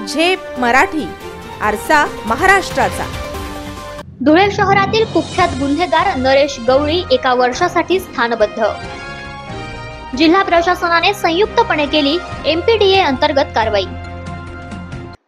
झेप मराठी, आरसा महाराष्ट्राचा। धुळे शहरातील कुख्यात गुन्हेगार नरेश गवळी एका वर्षासाठी स्थानबद्ध। जिल्हा प्रशासनाने संयुक्तपणे केली एमपीडीए अंतर्गत कारवाई।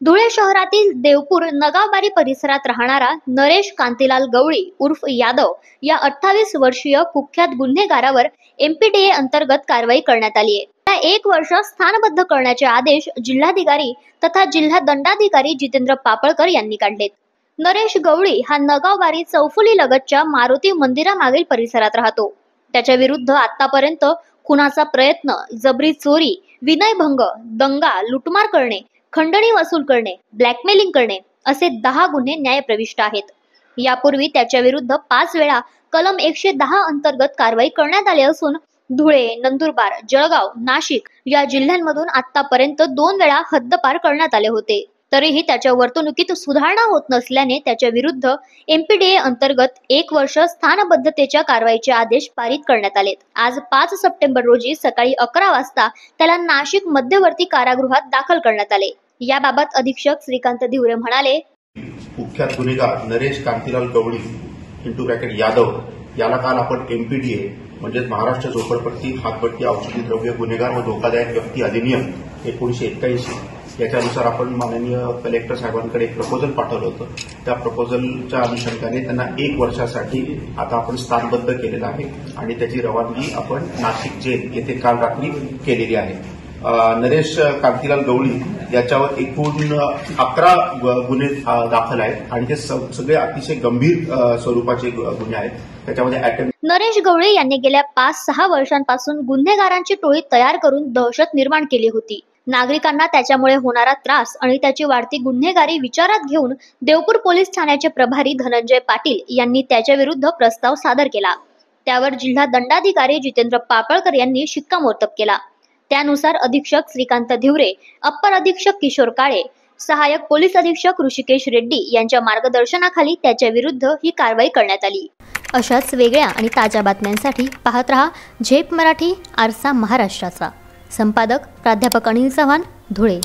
धुळे शहरातील देवपूर नगावबारी परिसरात राहणारा नरेश कांतीलाल गवळी उर्फ यादव या 28 वर्षीय कुख्यात गुन्हेगारावर एमपीडीए अंतर्गत कारवाई करण्यात आली आहे। त्या 1 वर्ष स्थानबद्ध करण्याचे आदेश जिल्हाधिकारी तथा जिल्हा दंडाधिकारी जितेंद्र पापळकर यांनी काढलेत। नरेश गवळी हा नगावबारी चौफुली लगतच्या मारुती मंदिरामागील परिसरात राहतो। त्याच्या विरुद्ध आतापर्यंत खुनाचा प्रयत्न, जबरी चोरी, विनयभंग, दंगा, लुटमार करणे, खंडणी वसूल करणे, ब्लॅकमेलिंग करणे असे 10 गुन्हे न्यायप्रविष्ट आहेत। यापूर्वी त्याच्या विरुद्ध 5 वेळा कलम 110 अंतर्गत कारवाई करण्यात आली असून धुळे, नंदुरबार, जळगाव, नाशिक या जिल्ह्यांमधून आतापर्यंत 2 वेळा हद्दपार करण्यात आले होते। तरीही त्याच्या वर्तणुकीत सुधारणा होत नसल्याने त्याच्या विरुद्ध एमपीडीए अंतर्गत 1 वर्ष स्थानबद्धतेच्या कारवाईचे आदेश पारित करण्यात आलेत। आज 5 सप्टेंबर रोजी सकाळी 11 वाजता त्याला नाशिक मध्यवर्ती कारागृहात दाखल करण्यात आले। याबाबत अधीक्षक श्रीकांत धिवरे म्हणाले, कुख्यात गुन्हेगार नरेश कांतीलाल गवळी यादव याला काल आपण एमपीडीए म्हणजे महाराष्ट्र झोपडपट्टी, हातपट्टी, औषधी द्रव्य गुन्हेगार व धोकादायक व्यक्ती अधिनियम 1981 याच्यानुसार आपण माननीय कलेक्टर साहेबांकडे एक प्रपोजल पाठवलं होतं। त्या प्रपोजलच्या अनुषंगाने त्यांना 1 वर्षासाठी आता आपण स्थानबद्ध केलेलं आहे आणि त्याची रवानगी आपण नाशिक जेल येथे काल रात्री केलेली आहे। नरेश कांतीलाल गवळी याच्यावर एकूण 11 गुन्हे दाखल आहेत आणि ते सगळे अतिशय गंभीर स्वरूपाचे गुन्हे आहेत। त्याच्यामध्ये नरेश गवळी यांनी गेल्या 5-6 वर्षांपासून गुन्हेगारांची टोळी तयार करून दहशत निर्माण केली होती। नागरिकांना त्याच्यामुळे होणारा त्रास आणि त्याची वाढती गुन्हेगारी विचारात घेऊन देवपूर पोलीस ठाण्याचे प्रभारी धनंजय पाटील यांनी त्याच्या विरुद्ध प्रस्ताव सादर केला। त्यावर जिल्हा दंडाधिकारी जितेंद्र पापळकर यांनी शिक्कामोर्तब केला। त्यानुसार अधीक्षक श्रीकांत धिवरे, अप्पर अधीक्षक किशोर काळे, सहाय्यक पोलीस अधीक्षक ऋषिकेश रेड्डी यांच्या मार्गदर्शनाखाली त्याच्या विरुद्ध ही कारवाई करण्यात आली। अशाच वेगळ्या आणि ताज्या बातम्यांसाठी पाहत रहा झेप मराठी, आरसा महाराष्ट्राचा। संपादक प्राध्यापक अनिल चव्हाण, धुळे।